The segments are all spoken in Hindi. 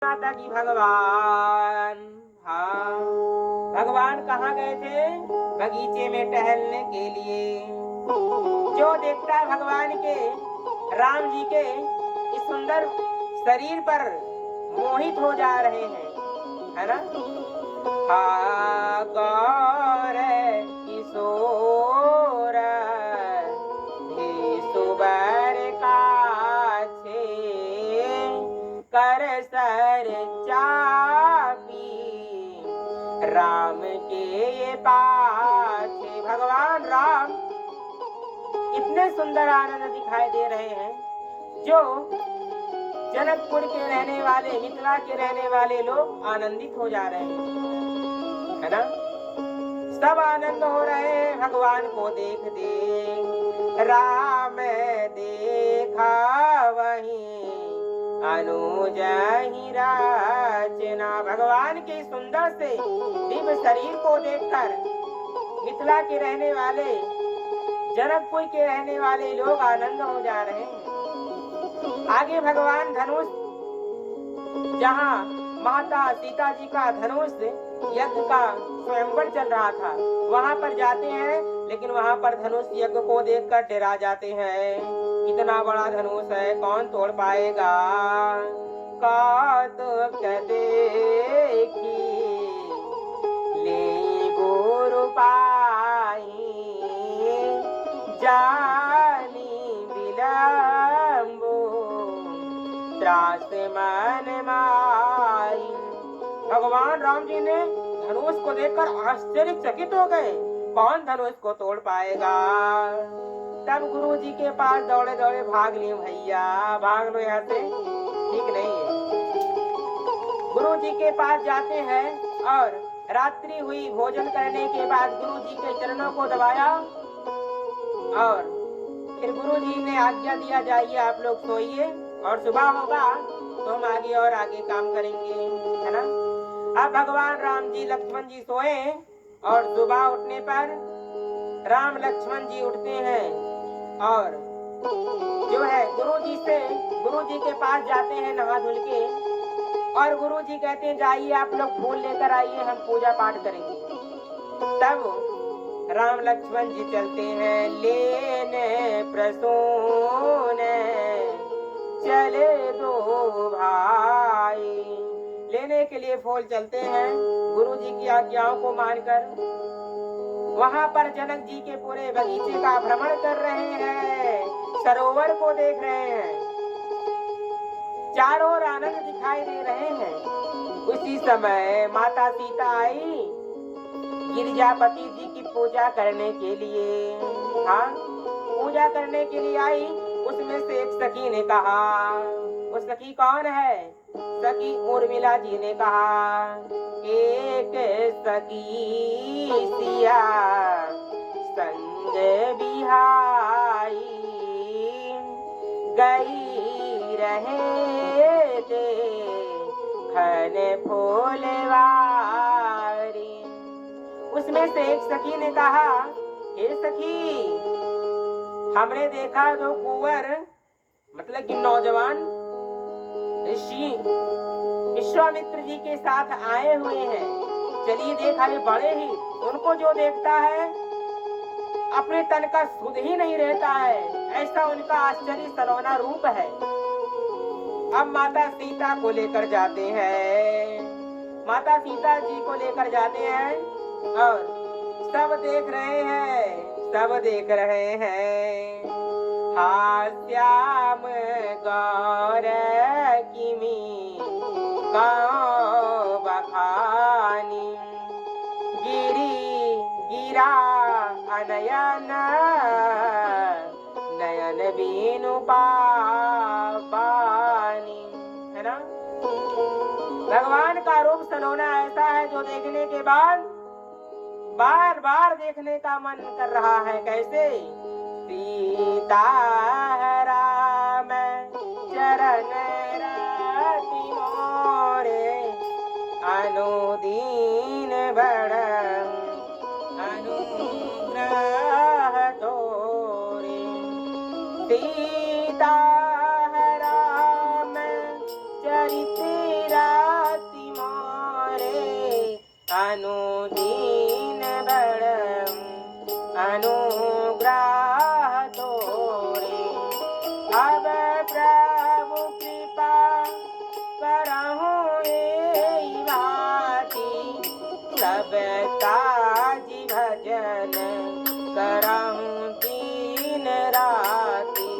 माता की भगवान। हाँ, भगवान कहाँ गए थे? बगीचे में टहलने के लिए। जो देखता है भगवान के, राम जी के इस सुंदर शरीर पर मोहित हो जा रहे हैं, है ना। हा गौर किशोर हे सुबर काछे कर सर चापी राम के पाछे। भगवान राम इतने सुंदर आनंद दिखाई दे रहे हैं, जो जनकपुर के रहने वाले, मिथिला के रहने वाले लोग आनंदित हो जा रहे हैं, है ना। सब आनंद हो रहे हैं भगवान को देख देख। राम देखा वही अनुज ही रचना। भगवान के सुंदर से दिव्य शरीर को देखकर मिथिला के रहने वाले, जनकपुर के रहने वाले लोग आनंद हो जा रहे हैं। आगे भगवान धनुष, जहाँ माता सीता जी का धनुष यज्ञ का स्वयंवर चल रहा था, वहाँ पर जाते हैं, लेकिन वहाँ पर धनुष यज्ञ को देखकर डरा जाते हैं। इतना बड़ा धनुष है, कौन तोड़ पाएगा। कौतुक देखी ले गुरु पाई जानी विलंबो त्रास मन माई। भगवान राम जी ने धनुष को देखकर आश्चर्यचकित हो गए, कौन धनुष को तोड़ पाएगा। तब गुरु जी के पास दौड़े दौड़े भाग लिए, भैया भाग लो यहाँ से, ठीक नहीं है। गुरु जी के पास जाते हैं और रात्रि हुई, भोजन करने के बाद गुरु जी के चरणों को दबाया और फिर गुरु जी ने आज्ञा दिया, जाइए आप लोग सोइए और सुबह होगा तो हम आगे और आगे काम करेंगे, है ना। अब भगवान राम जी लक्ष्मण जी सोए और सुबह उठने पर राम लक्ष्मण जी उठते हैं और जो है गुरु जी के पास जाते हैं नहा धुल के, और गुरु जी कहते हैं जाइए आप लोग फूल लेकर आइए, हम पूजा पाठ करेंगे। तब राम लक्ष्मण जी चलते हैं लेने प्रसून चले दो भाई। लेने के लिए फूल चलते हैं गुरु जी की आज्ञाओं को मानकर। वहाँ पर जनक जी के पूरे बगीचे का भ्रमण कर रहे हैं, सरोवर को देख रहे हैं, चारों ओर आनंद दिखाई दे रहे हैं। उसी समय माता सीता आई गिरिजापति जी की पूजा करने के लिए। हाँ, पूजा करने के लिए आई। उसमें से एक सखी ने कहा, वो सखी कौन है? सखी उर्मिला जी ने कहा, एक सखी सिया संग बिहाई गई रहे थे खन फूलवारी। उसमें से एक सखी ने कहा, हे सखी, हमने देखा दो कुंवर, मतलब कि नौजवान ऋषि विश्वामित्र जी के साथ आए हुए हैं। चलिए देखा, ये बड़े ही, उनको जो देखता है अपने तन का सुध ही नहीं रहता है, ऐसा उनका आश्चर्य सलोना रूप है। अब माता सीता को लेकर जाते हैं, माता सीता जी को लेकर जाते हैं और सब देख रहे हैं, सब देख रहे हैं। हास्याम गौर किमी गाँव बखानी गिरी गिरा अनयन नयन बीनु पानी, है ना। भगवान का रूप सलोना ऐसा है जो देखने के बाद बार बार देखने का मन कर रहा है। कैसे? सीता राम चरण रति मोरे अनुदीन बड़ अनुग्रह तोरे। सीता राम चरित अनुदीन बड़ अनुग्रह तोरे। अब प्रभु कृपा करहु एहि भांति, सब काज भजन करहु दिन राति।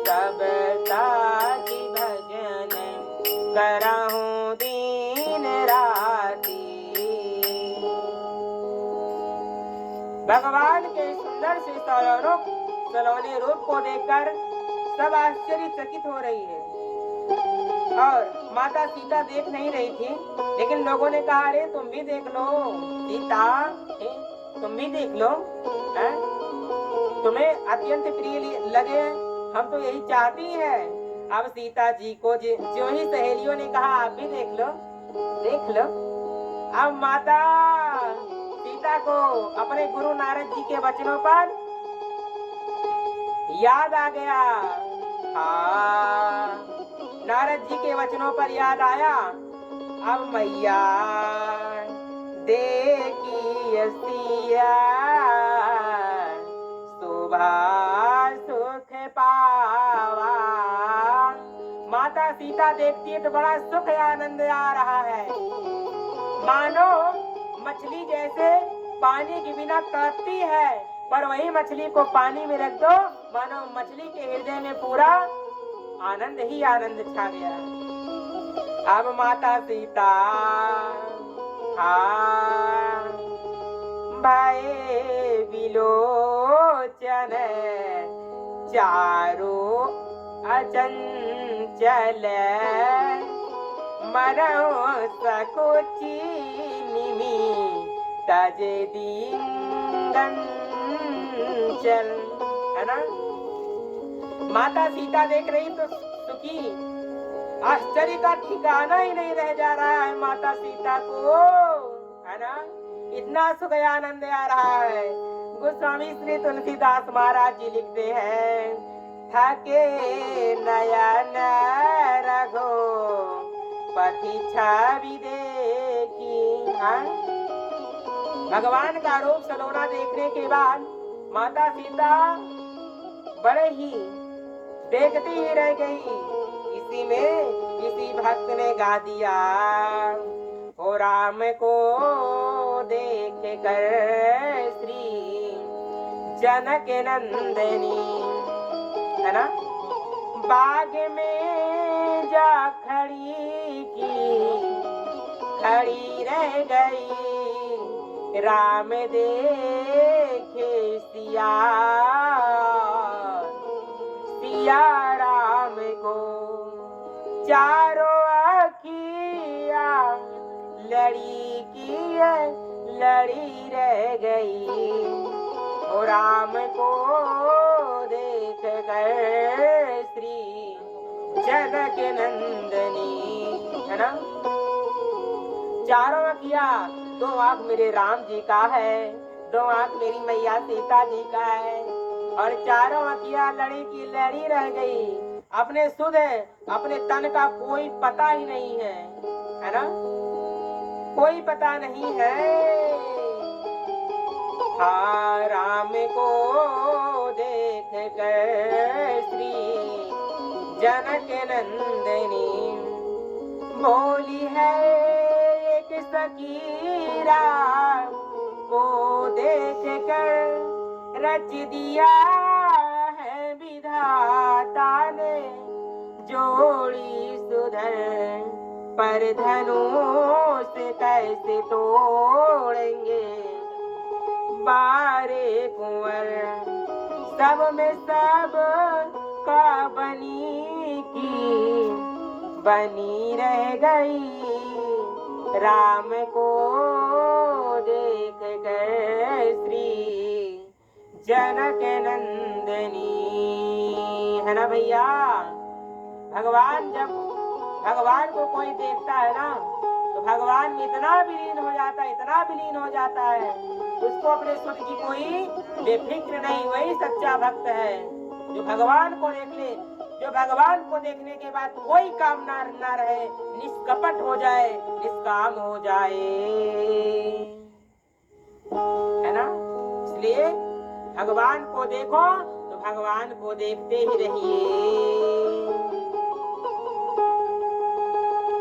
सब काज भजन करहु दिन राति। भगवान के सुंदर से सलोने रूप को देखकर सब आश्चर्यचकित हो रही है। और माता सीता देख नहीं रही थी, लेकिन लोगों ने कहा अरे तुम भी देख लो सीता, तुम भी देख लो, तुम्हें अत्यंत प्रिय लगे, हम तो यही चाहती है। अब सीता जी को जो ही सहेलियों ने कहा आप भी देख लो, देख लो। अब माता सीता को अपने गुरु नारद जी के वचनों पर याद आ गया। हाँ, नारद जी के वचनों पर याद आया। अब मैया देखी सिया शोभा सुख पावा। माता सीता देखती है तो बड़ा सुख आनंद आ रहा है, मानो मछली जैसे पानी के बिना तड़पती है, पर वही मछली को पानी में रख दो, मानो मछली के हृदय में पूरा आनंद ही आनंद छा गया। अब माता सीता भये विलोचन चारों अचंचल, मरौ सकुची निमि तज दींगन चल। है ना, माता सीता देख रही तो सुखी, आश्चर्य का ठिकाना ही नहीं रह जा रहा है माता सीता को, है ना, इतना सुख आनंद आ रहा है। गोस्वामी श्री तुलसीदास महाराज जी लिखते हैं, थके नयन रघो पति छवि देखी। भगवान का रूप सलोना देखने के बाद माता सीता बड़े ही देखती ही रह गई। इसी में किसी भक्त ने गा दिया, ओ राम को देख कर श्री जनक नंदनी, है ना, बाग में जा खड़ी रह गई, राम देखे सिया राम को, चारों अखिया लड़ी रह गई, ओ राम को देख कर श्री जनक नंदनी। है ना, चारों अखिया, दो आँख मेरे राम जी का है, दो आँख मेरी मैया सीता जी का है, और चारों अखिया लड़ी की लड़ी रह गई। अपने सुध अपने तन का कोई पता ही नहीं है ना, कोई पता नहीं है। हाँ, राम को देख कर श्री जनक नंदनी, बोली है एक सखी राम को देख कर रच दिया है विधाता ने, जोड़ी सुधर पर धनुष कैसे तोड़ेंगे, बारे कुंवर सब में सब का बनी रह गई, राम को देख कर श्री जनक नंदनी। है ना भैया, भगवान जब भगवान को कोई देखता है ना, तो भगवान में इतना विलीन हो जाता है, इतना विलीन हो जाता है, उसको अपने सुध की कोई बेफिक्र नहीं। वही सच्चा भक्त है जो भगवान को देख ले, जो भगवान को देखने के बाद कोई काम ना रहे, निष्कपट हो जाए, निष्काम हो जाए। इसलिए भगवान को देखो तो भगवान को देखते ही रहिए।